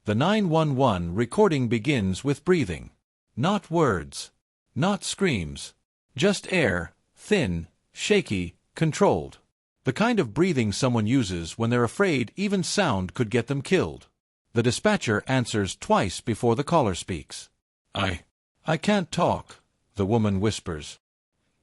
The 911 recording begins with breathing. Not words. Not screams. Just air, thin, shaky, controlled. The kind of breathing someone uses when they're afraid even sound could get them killed. The dispatcher answers twice before the caller speaks. I can't talk, the woman whispers.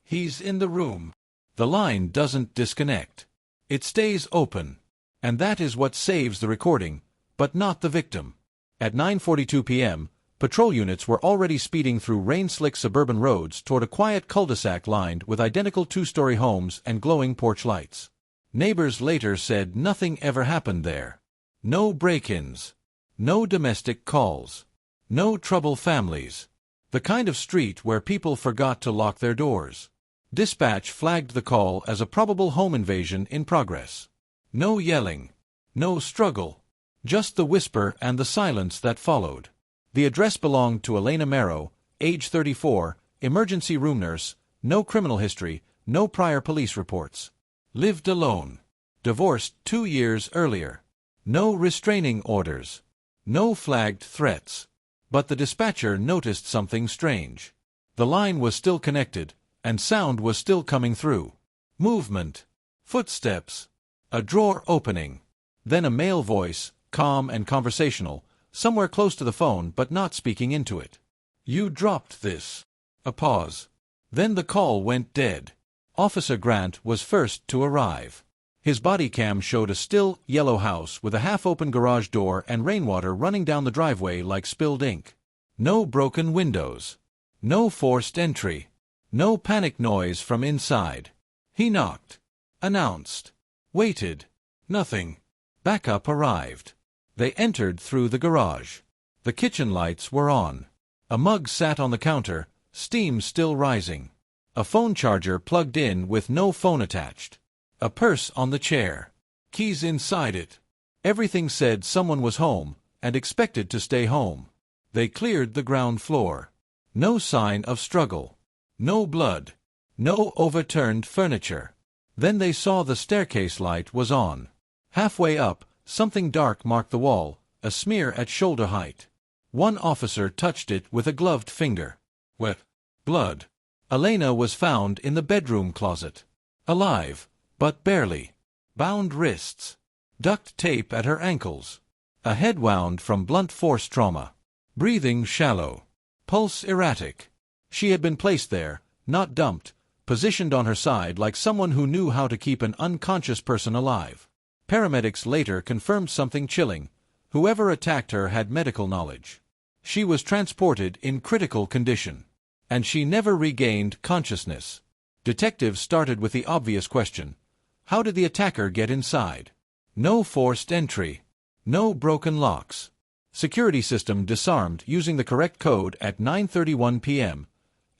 He's in the room. The line doesn't disconnect. It stays open. And that is what saves the recording, but not the victim. At 9:42 p.m., patrol units were already speeding through rain-slick suburban roads toward a quiet cul-de-sac lined with identical two-story homes and glowing porch lights. Neighbors later said nothing ever happened there. No break-ins. No domestic calls. No troubled families. The kind of street where people forgot to lock their doors. Dispatch flagged the call as a probable home invasion in progress. No yelling. No struggle. Just the whisper and the silence that followed. The address belonged to Elena Marrow, age 34, emergency room nurse, no criminal history, no prior police reports. Lived alone. Divorced 2 years earlier. No restraining orders. No flagged threats. But the dispatcher noticed something strange. The line was still connected, and sound was still coming through. Movement. Footsteps. A drawer opening. Then a male voice, calm and conversational, somewhere close to the phone but not speaking into it. You dropped this. A pause. Then the call went dead. Officer Grant was first to arrive. His body cam showed a still, yellow house with a half-open garage door and rainwater running down the driveway like spilled ink. No broken windows. No forced entry. No panic noise from inside. He knocked. Announced. Waited. Nothing. Backup arrived. They entered through the garage. The kitchen lights were on. A mug sat on the counter, steam still rising. A phone charger plugged in with no phone attached. A purse on the chair. Keys inside it. Everything said someone was home, and expected to stay home. They cleared the ground floor. No sign of struggle. No blood. No overturned furniture. Then they saw the staircase light was on. Halfway up, something dark marked the wall, a smear at shoulder height. One officer touched it with a gloved finger. Wet. Blood. Elena was found in the bedroom closet. Alive, but barely. Bound wrists. Duct tape at her ankles. A head wound from blunt force trauma. Breathing shallow. Pulse erratic. She had been placed there, not dumped, positioned on her side like someone who knew how to keep an unconscious person alive. Paramedics later confirmed something chilling. Whoever attacked her had medical knowledge. She was transported in critical condition. And she never regained consciousness. Detectives started with the obvious question. How did the attacker get inside? No forced entry. No broken locks. Security system disarmed using the correct code at 9:31 p.m.,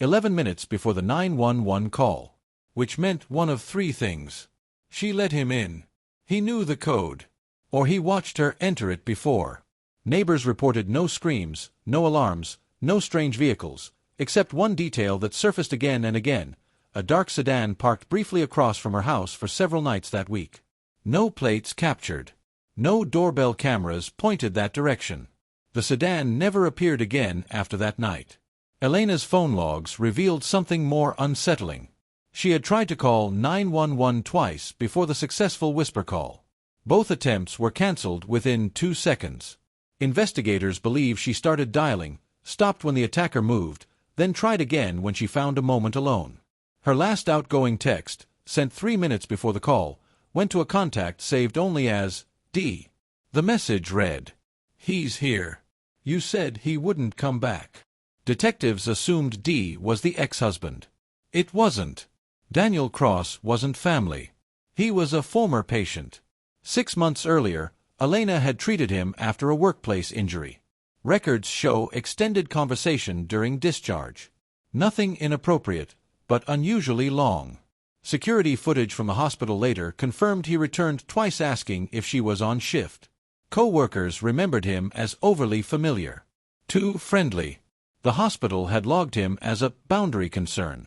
11 minutes before the 911 call. Which meant one of three things. She let him in. He knew the code. Or he watched her enter it before. Neighbors reported no screams, no alarms, no strange vehicles, except one detail that surfaced again and again, a dark sedan parked briefly across from her house for several nights that week. No plates captured. No doorbell cameras pointed that direction. The sedan never appeared again after that night. Elena's phone logs revealed something more unsettling. She had tried to call 911 twice before the successful whisper call. Both attempts were cancelled within 2 seconds. Investigators believe she started dialing, stopped when the attacker moved, then tried again when she found a moment alone. Her last outgoing text, sent 3 minutes before the call, went to a contact saved only as D. The message read, "He's here. You said he wouldn't come back." Detectives assumed D was the ex-husband. It wasn't. Daniel Cross wasn't family. He was a former patient. 6 months earlier, Elena had treated him after a workplace injury. Records show extended conversation during discharge. Nothing inappropriate, but unusually long. Security footage from the hospital later confirmed he returned twice asking if she was on shift. Co-workers remembered him as overly familiar. Too friendly. The hospital had logged him as a boundary concern.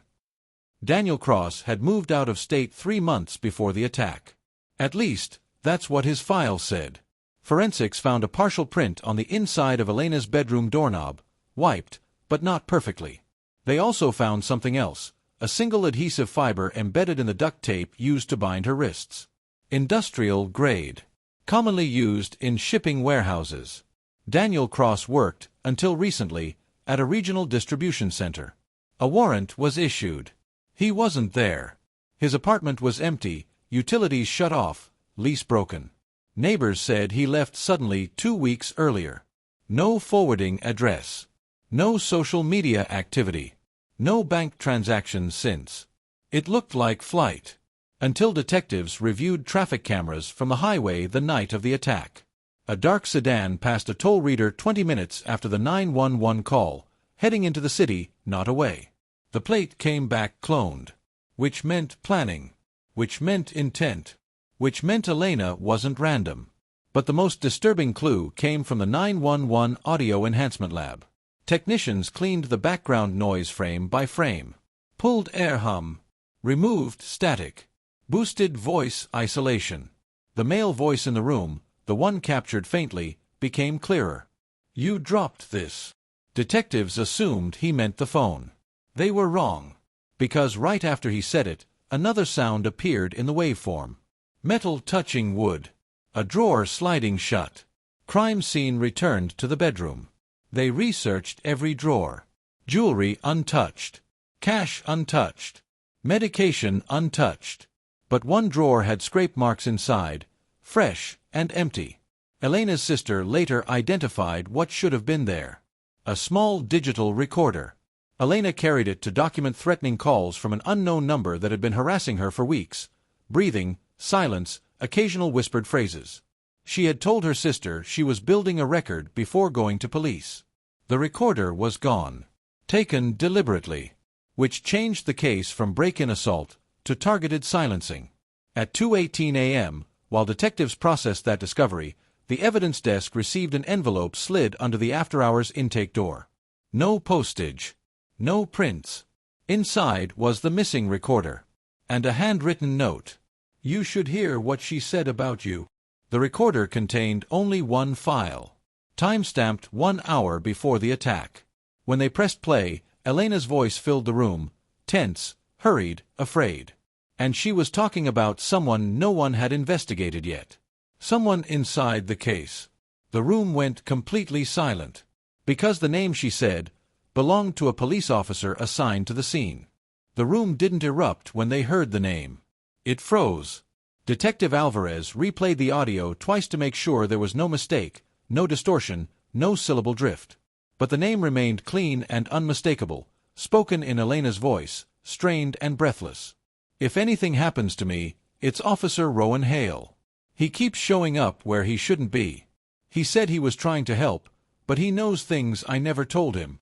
Daniel Cross had moved out of state 3 months before the attack. At least, that's what his file said. Forensics found a partial print on the inside of Elena's bedroom doorknob, wiped, but not perfectly. They also found something else, a single adhesive fiber embedded in the duct tape used to bind her wrists. Industrial grade. Commonly used in shipping warehouses. Daniel Cross worked, until recently, at a regional distribution center. A warrant was issued. He wasn't there. His apartment was empty, utilities shut off, lease broken. Neighbors said he left suddenly 2 weeks earlier. No forwarding address. No social media activity. No bank transactions since. It looked like flight. Until detectives reviewed traffic cameras from the highway the night of the attack. A dark sedan passed a toll reader 20 minutes after the 911 call, heading into the city, not away. The plate came back cloned. Which meant planning. Which meant intent. Which meant Elena wasn't random. But the most disturbing clue came from the 911 audio enhancement lab. Technicians cleaned the background noise frame by frame. Pulled air hum. Removed static. Boosted voice isolation. The male voice in the room, the one captured faintly, became clearer. "You dropped this." Detectives assumed he meant the phone. They were wrong. Because right after he said it, another sound appeared in the waveform. Metal touching wood. A drawer sliding shut. Crime scene returned to the bedroom. They researched every drawer. Jewelry untouched. Cash untouched. Medication untouched. But one drawer had scrape marks inside, fresh and empty. Elena's sister later identified what should have been there. A small digital recorder. Elena carried it to document threatening calls from an unknown number that had been harassing her for weeks. Breathing, silence, occasional whispered phrases. She had told her sister she was building a record before going to police. The recorder was gone. Taken deliberately. Which changed the case from break-in assault to targeted silencing. At 2:18 a.m., while detectives processed that discovery, the evidence desk received an envelope slid under the after-hours intake door. No postage. No prints. Inside was the missing recorder. And a handwritten note. "You should hear what she said about you." The recorder contained only one file. Time-stamped 1 hour before the attack. When they pressed play, Elena's voice filled the room, tense, hurried, afraid. And she was talking about someone no one had investigated yet. Someone inside the case. The room went completely silent. Because the name she said belonged to a police officer assigned to the scene. The room didn't erupt when they heard the name. It froze. Detective Alvarez replayed the audio twice to make sure there was no mistake, no distortion, no syllable drift. But the name remained clean and unmistakable, spoken in Elena's voice, strained and breathless. "If anything happens to me, it's Officer Rowan Hale. He keeps showing up where he shouldn't be. He said he was trying to help, but he knows things I never told him."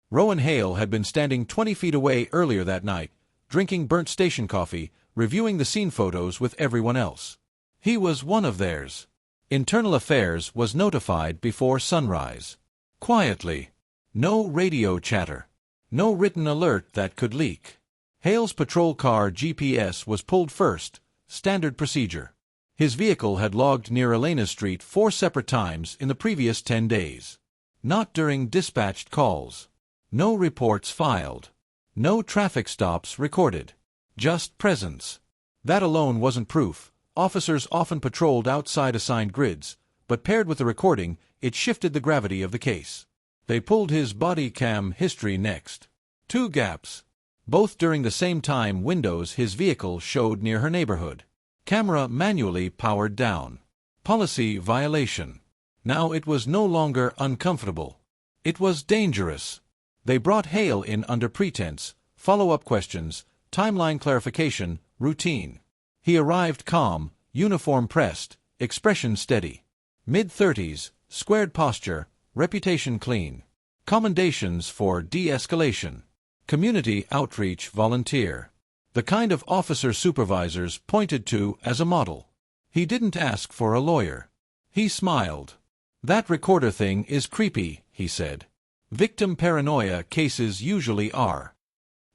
Rowan Hale had been standing 20 feet away earlier that night, drinking burnt station coffee, reviewing the scene photos with everyone else. He was one of theirs. Internal Affairs was notified before sunrise. Quietly. No radio chatter. No written alert that could leak. Hale's patrol car GPS was pulled first, standard procedure. His vehicle had logged near Elena Street 4 separate times in the previous 10 days. Not during dispatched calls. No reports filed. No traffic stops recorded. Just presence. That alone wasn't proof. Officers often patrolled outside assigned grids, but paired with the recording, it shifted the gravity of the case. They pulled his body cam history next. 2 gaps. Both during the same time windows his vehicle showed near her neighborhood. Camera manually powered down. Policy violation. Now it was no longer uncomfortable. It was dangerous. They brought Hale in under pretense, follow-up questions, timeline clarification, routine. He arrived calm, uniform pressed, expression steady. Mid-30s, squared posture, reputation clean. Commendations for de-escalation. Community outreach volunteer. The kind of officer supervisors pointed to as a model. He didn't ask for a lawyer. He smiled. "That recorder thing is creepy," he said. "Victim paranoia cases usually are."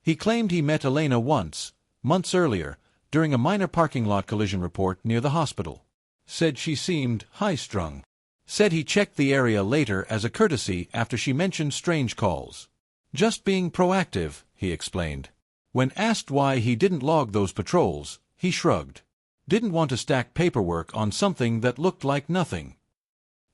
He claimed he met Elena once, months earlier, during a minor parking lot collision report near the hospital. Said she seemed high-strung. Said he checked the area later as a courtesy after she mentioned strange calls. Just being proactive, he explained. When asked why he didn't log those patrols, he shrugged. Didn't want to stack paperwork on something that looked like nothing.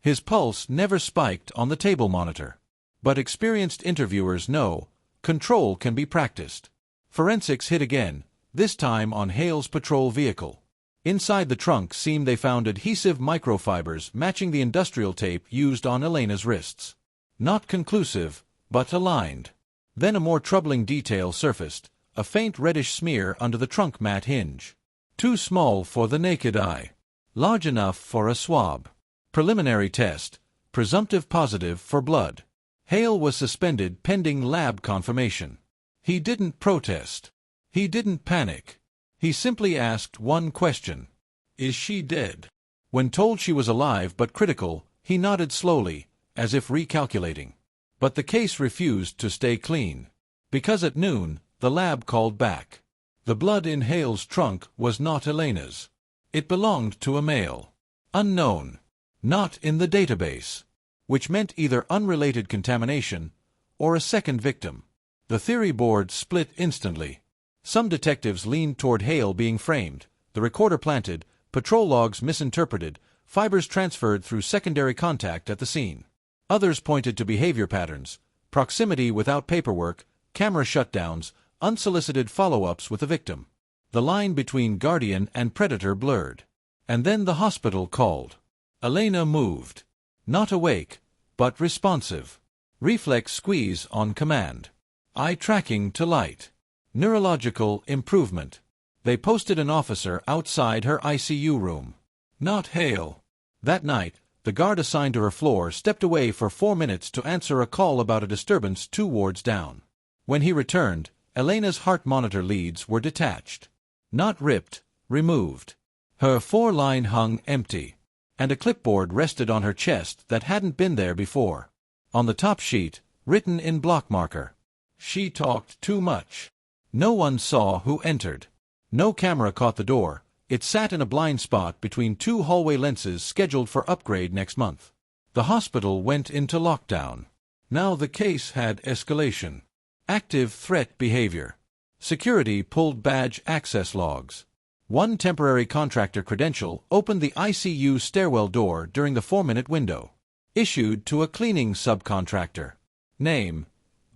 His pulse never spiked on the table monitor. But experienced interviewers know, control can be practiced. Forensics hit again, this time on Hale's patrol vehicle. Inside the trunk seemed they found adhesive microfibers matching the industrial tape used on Elena's wrists. Not conclusive, but aligned. Then a more troubling detail surfaced, a faint reddish smear under the trunk mat hinge. Too small for the naked eye. Large enough for a swab. Preliminary test, presumptive positive for blood. Hale was suspended pending lab confirmation. He didn't protest. He didn't panic. He simply asked one question. Is she dead? When told she was alive but critical, he nodded slowly, as if recalculating. But the case refused to stay clean. Because at noon, the lab called back. The blood in Hale's trunk was not Elena's. It belonged to a male. Unknown. Not in the database. Which meant either unrelated contamination or a second victim. The theory board split instantly. Some detectives leaned toward Hale being framed, the recorder planted, patrol logs misinterpreted, fibers transferred through secondary contact at the scene. Others pointed to behavior patterns, proximity without paperwork, camera shutdowns, unsolicited follow-ups with the victim. The line between guardian and predator blurred. And then the hospital called. Elena moved. Not awake, but responsive. Reflex squeeze on command. Eye tracking to light. Neurological improvement. They posted an officer outside her ICU room. Not Hale. That night, the guard assigned to her floor stepped away for 4 minutes to answer a call about a disturbance 2 wards down. When he returned, Elena's heart monitor leads were detached. Not ripped, removed. Her 4-line hung empty. And a clipboard rested on her chest that hadn't been there before. On the top sheet, written in block marker. She talked too much. No one saw who entered. No camera caught the door. It sat in a blind spot between 2 hallway lenses scheduled for upgrade next month. The hospital went into lockdown. Now the case had escalation. Active threat behavior. Security pulled badge access logs. One temporary contractor credential opened the ICU stairwell door during the 4-minute window. Issued to a cleaning subcontractor. Name: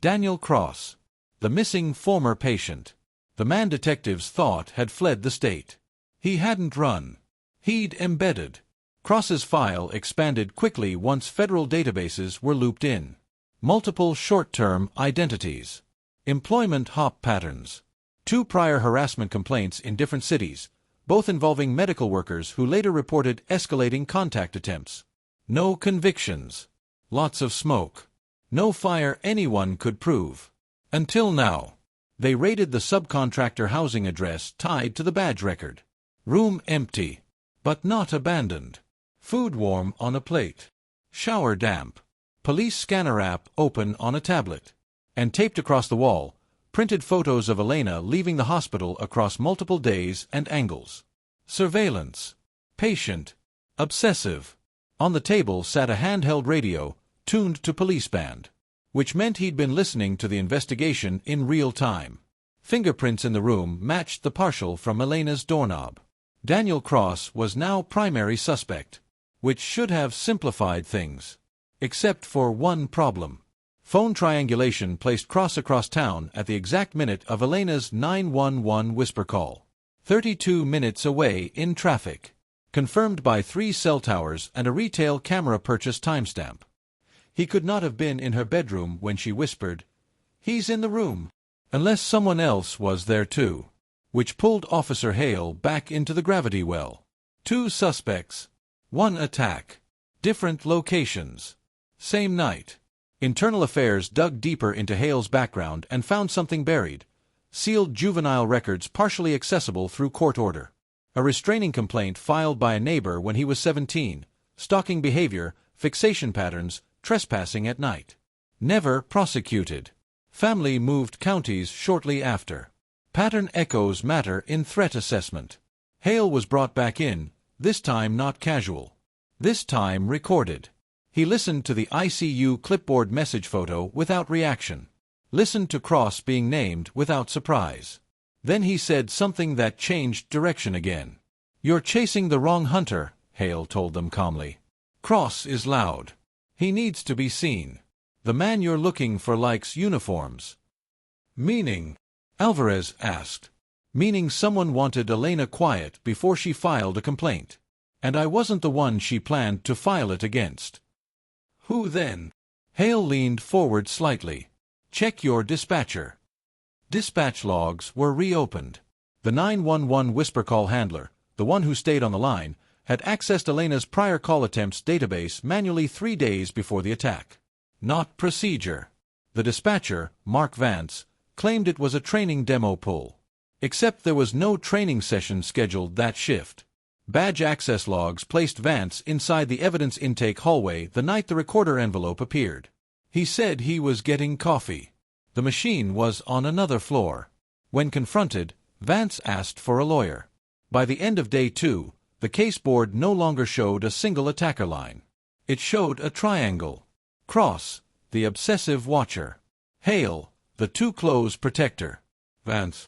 Daniel Cross. The missing former patient. The man detectives thought had fled the state. He hadn't run. He'd embedded. Cross's file expanded quickly once federal databases were looped in. Multiple short-term identities. Employment hop patterns. 2 prior harassment complaints in different cities, both involving medical workers who later reported escalating contact attempts. No convictions. Lots of smoke. No fire anyone could prove. Until now. They raided the subcontractor housing address tied to the badge record. Room empty. But not abandoned. Food warm on a plate. Shower damp. Police scanner app open on a tablet. And taped across the wall, printed photos of Elena leaving the hospital across multiple days and angles. Surveillance. Patient. Obsessive. On the table sat a handheld radio, tuned to police band. Which meant he'd been listening to the investigation in real time. Fingerprints in the room matched the partial from Elena's doorknob. Daniel Cross was now primary suspect. Which should have simplified things. Except for one problem. Phone triangulation placed Cross across town at the exact minute of Elena's 911 whisper call. 32 minutes away in traffic. Confirmed by 3 cell towers and a retail camera purchase timestamp. He could not have been in her bedroom when she whispered, "He's in the room," unless someone else was there too. Which pulled Officer Hale back into the gravity well. 2 suspects. 1 attack. Different locations. Same night. Internal Affairs dug deeper into Hale's background and found something buried. Sealed juvenile records partially accessible through court order. A restraining complaint filed by a neighbor when he was 17. Stalking behavior, fixation patterns, trespassing at night. Never prosecuted. Family moved counties shortly after. Pattern echoes matter in threat assessment. Hale was brought back in, this time not casual. This time recorded. He listened to the ICU clipboard message photo without reaction. Listened to Cross being named without surprise. Then he said something that changed direction again. "You're chasing the wrong hunter," Hale told them calmly. "Cross is loud. He needs to be seen. The man you're looking for likes uniforms." "Meaning?" Alvarez asked. "Meaning someone wanted Elena quiet before she filed a complaint. And I wasn't the one she planned to file it against." "Who then?" Hale leaned forward slightly. "Check your dispatcher." Dispatch logs were reopened. The 911 whisper call handler, the one who stayed on the line, had accessed Elena's prior call attempts database manually 3 days before the attack. Not procedure. The dispatcher, Mark Vance, claimed it was a training demo pull. Except there was no training session scheduled that shift. Badge access logs placed Vance inside the evidence intake hallway the night the recorder envelope appeared. He said he was getting coffee. The machine was on another floor. When confronted, Vance asked for a lawyer. By the end of day 2, the case board no longer showed a single attacker line. It showed a triangle. Cross, the obsessive watcher. Hale, the too-close protector. Vance,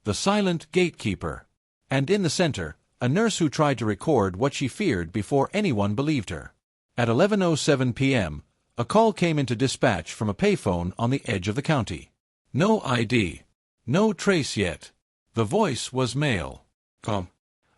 the silent gatekeeper. And in the center, a nurse who tried to record what she feared before anyone believed her. At 11:07 p.m., a call came into dispatch from a payphone on the edge of the county. No ID. No trace yet. The voice was male. "Come.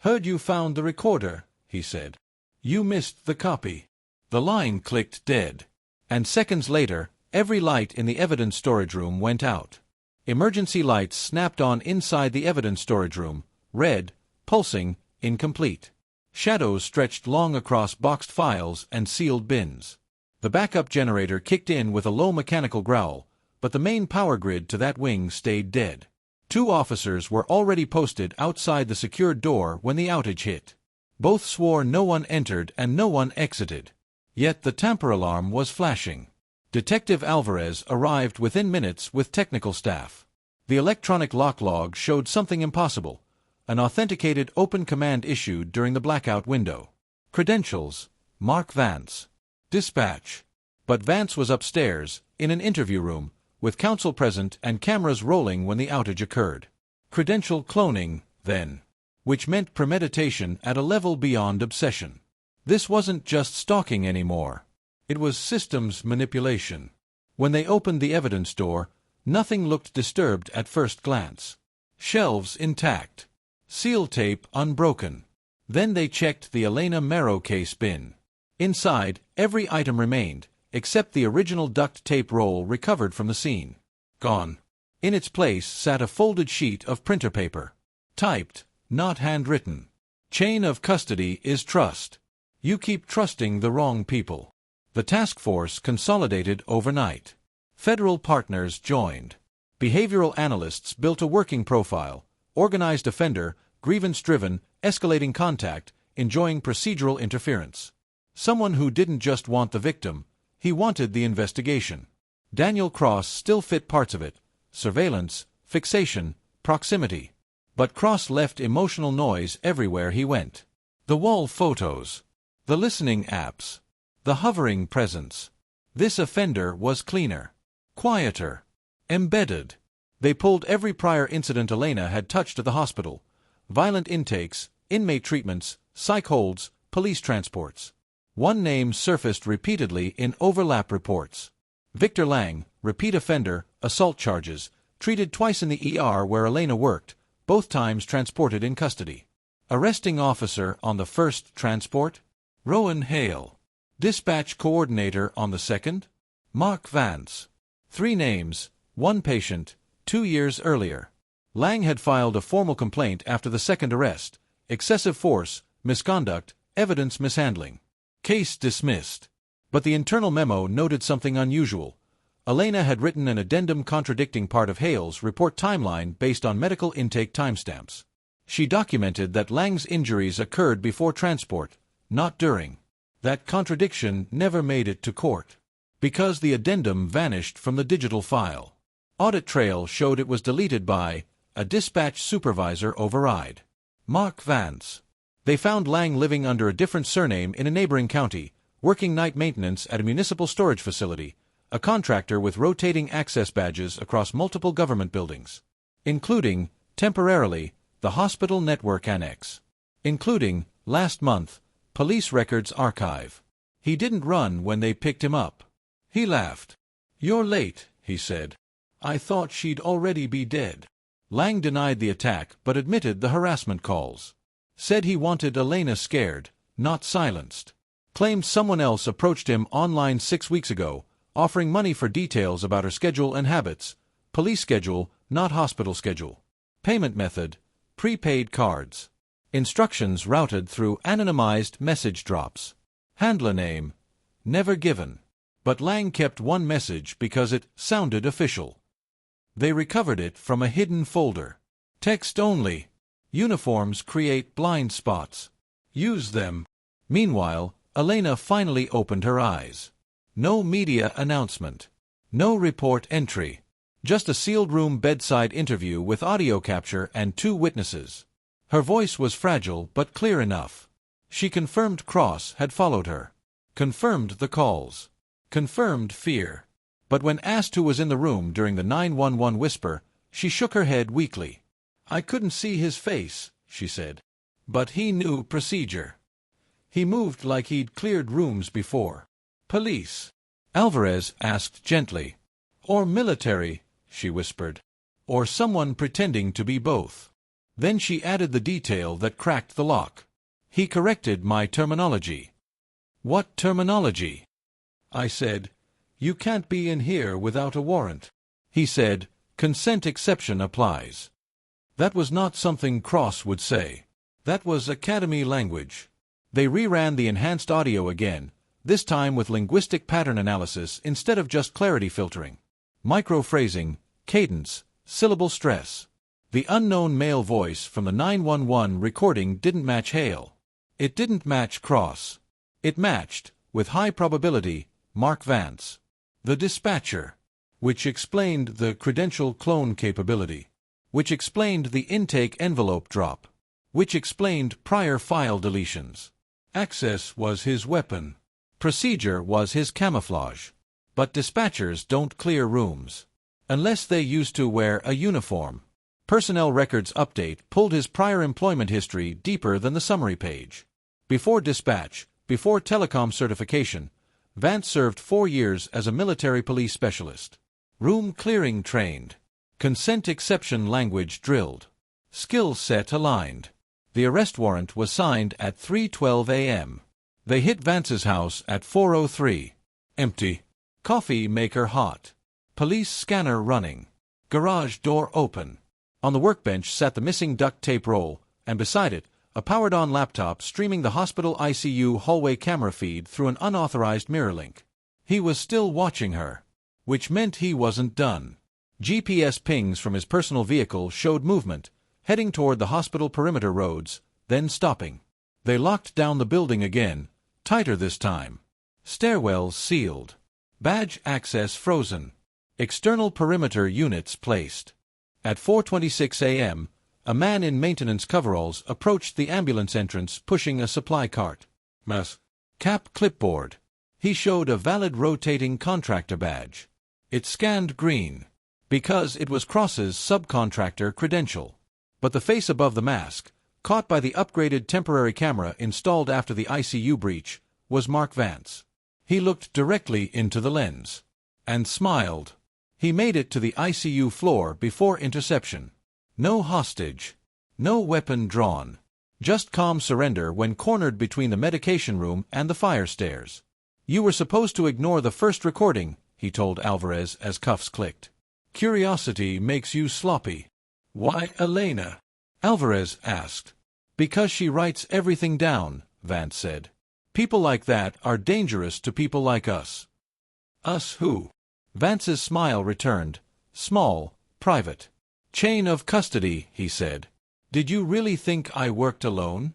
Heard you found the recorder," he said. "You missed the copy." The line clicked dead. And seconds later, every light in the evidence storage room went out. Emergency lights snapped on inside the evidence storage room, red, pulsing, incomplete. Shadows stretched long across boxed files and sealed bins. The backup generator kicked in with a low mechanical growl, but the main power grid to that wing stayed dead. 2 officers were already posted outside the secured door when the outage hit. Both swore no one entered and no one exited. Yet the tamper alarm was flashing. Detective Alvarez arrived within minutes with technical staff. The electronic lock log showed something impossible: an authenticated open command issued during the blackout window. Credentials: Mark Vance. Dispatch. But Vance was upstairs, in an interview room, with counsel present and cameras rolling when the outage occurred. Credential cloning, then. Which meant premeditation at a level beyond obsession. This wasn't just stalking anymore. It was systems manipulation. When they opened the evidence door, nothing looked disturbed at first glance. Shelves intact. Seal tape unbroken. Then they checked the Elena Marrow case bin. Inside, every item remained, except the original duct tape roll recovered from the scene. Gone. In its place sat a folded sheet of printer paper. Typed, not handwritten. Chain of custody is trust. You keep trusting the wrong people. The task force consolidated overnight. Federal partners joined. Behavioral analysts built a working profile: organized offender, grievance-driven, escalating contact, enjoying procedural interference. Someone who didn't just want the victim, he wanted the investigation. Daniel Cross still fit parts of it: surveillance, fixation, proximity. But Cross left emotional noise everywhere he went. The wall photos. The listening apps. The hovering presence. This offender was cleaner. Quieter. Embedded. They pulled every prior incident Elena had touched at the hospital: violent intakes, inmate treatments, psych holds, police transports. One name surfaced repeatedly in overlap reports. Victor Lang, repeat offender, assault charges, treated twice in the ER where Elena worked, both times transported in custody. Arresting officer on the first transport? Rowan Hale. Dispatch coordinator on the second? Mark Vance. 3 names, 1 patient, 2 years earlier. Lang had filed a formal complaint after the second arrest: excessive force, misconduct, evidence mishandling. Case dismissed. But the internal memo noted something unusual. Elena had written an addendum contradicting part of Hale's report timeline based on medical intake timestamps. She documented that Lang's injuries occurred before transport, not during. That contradiction never made it to court, because the addendum vanished from the digital file. Audit trail showed it was deleted by a dispatch supervisor override. Mark Vance. They found Lang living under a different surname in a neighboring county, working night maintenance at a municipal storage facility, a contractor with rotating access badges across multiple government buildings, including, temporarily, the hospital network annex, including, last month, police records archive. He didn't run when they picked him up. He laughed. "You're late," he said. "I thought she'd already be dead." Lang denied the attack but admitted the harassment calls. Said he wanted Elena scared, not silenced. Claimed someone else approached him online 6 weeks ago, offering money for details about her schedule and habits. Police schedule, not hospital schedule. Payment method, prepaid cards. Instructions routed through anonymized message drops. Handler name, never given. But Lang kept one message because it sounded official. They recovered it from a hidden folder. Text only. Uniforms create blind spots. Use them. Meanwhile, Elena finally opened her eyes. No media announcement. No report entry. Just a sealed room bedside interview with audio capture and 2 witnesses. Her voice was fragile but clear enough. She confirmed Cross had followed her. Confirmed the calls. Confirmed fear. But when asked who was in the room during the 911 whisper, she shook her head weakly. "I couldn't see his face," she said. "But he knew procedure. He moved like he'd cleared rooms before." "Police?" Alvarez asked gently. "Or military," she whispered. "Or someone pretending to be both." Then she added the detail that cracked the lock. He corrected my terminology. "What terminology?" I said, "You can't be in here without a warrant." He said, "Consent exception applies." That was not something Cross would say. That was Academy language. They reran the enhanced audio again, this time with linguistic pattern analysis instead of just clarity filtering. Microphrasing, cadence, syllable stress. The unknown male voice from the 911 recording didn't match Hale. It didn't match Cross. It matched, with high probability, Mark Vance, the dispatcher, which explained the credential clone capability, which explained the intake envelope drop, which explained prior file deletions. Access was his weapon. Procedure was his camouflage. But dispatchers don't clear rooms. Unless they used to wear a uniform. Personnel records update pulled his prior employment history deeper than the summary page. Before dispatch, before telecom certification, Vance served 4 years as a military police specialist. Room clearing trained. Consent exception language drilled. Skill set aligned. The arrest warrant was signed at 3:12 a.m. They hit Vance's house at 4:03. Empty. Coffee maker hot. Police scanner running. Garage door open. On the workbench sat the missing duct tape roll, and beside it, a powered-on laptop streaming the hospital ICU hallway camera feed through an unauthorized mirror link. He was still watching her. Which meant he wasn't done. GPS pings from his personal vehicle showed movement, heading toward the hospital perimeter roads, then stopping. They locked down the building again, tighter this time. Stairwells sealed. Badge access frozen. External perimeter units placed. At 4:26 a.m., a man in maintenance coveralls approached the ambulance entrance pushing a supply cart. Cap clipboard. He showed a valid rotating contractor badge. It scanned green, because it was Cross's subcontractor credential. But the face above the mask, caught by the upgraded temporary camera installed after the ICU breach, was Mark Vance. He looked directly into the lens. And smiled. He made it to the ICU floor before interception. No hostage. No weapon drawn. Just calm surrender when cornered between the medication room and the fire stairs. "You were supposed to ignore the first recording," he told Alvarez as cuffs clicked. "Curiosity makes you sloppy." "Why Elena?" Alvarez asked. "Because she writes everything down," Vance said. "People like that are dangerous to people like us." "Us who?" Vance's smile returned, small, private. "Chain of custody," he said. "Did you really think I worked alone?"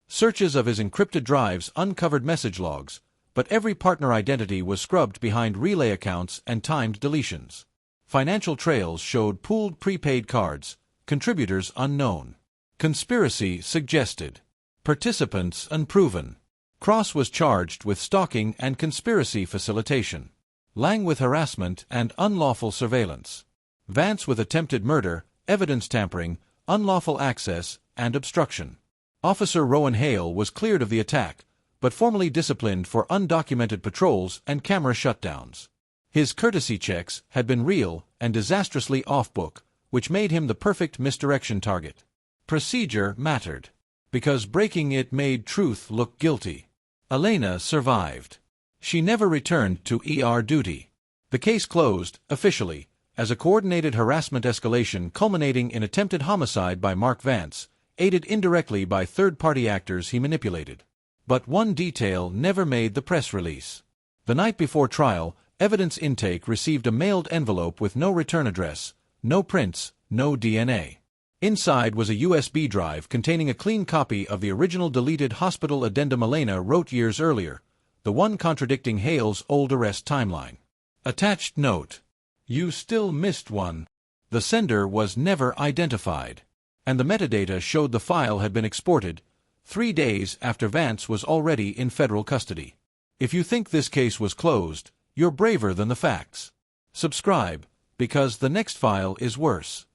Searches of his encrypted drives uncovered message logs, but every partner identity was scrubbed behind relay accounts and timed deletions. Financial trails showed pooled prepaid cards, contributors unknown. Conspiracy suggested. Participants unproven. Cross was charged with stalking and conspiracy facilitation. Lang with harassment and unlawful surveillance. Vance with attempted murder, evidence tampering, unlawful access, and obstruction. Officer Rowan Hale was cleared of the attack, but formally disciplined for undocumented patrols and camera shutdowns. His courtesy checks had been real and disastrously off-book, which made him the perfect misdirection target. Procedure mattered, because breaking it made truth look guilty. Elena survived. She never returned to ER duty. The case closed, officially, as a coordinated harassment escalation culminating in attempted homicide by Mark Vance, aided indirectly by third-party actors he manipulated. But one detail never made the press release. The night before trial, evidence intake received a mailed envelope with no return address, no prints, no DNA. Inside was a USB drive containing a clean copy of the original deleted hospital addendum Elena wrote years earlier, the one contradicting Hale's old arrest timeline. Attached note: "You still missed one." The sender was never identified, and the metadata showed the file had been exported 3 days after Vance was already in federal custody. If you think this case was closed, you're braver than the facts. Subscribe, because the next file is worse.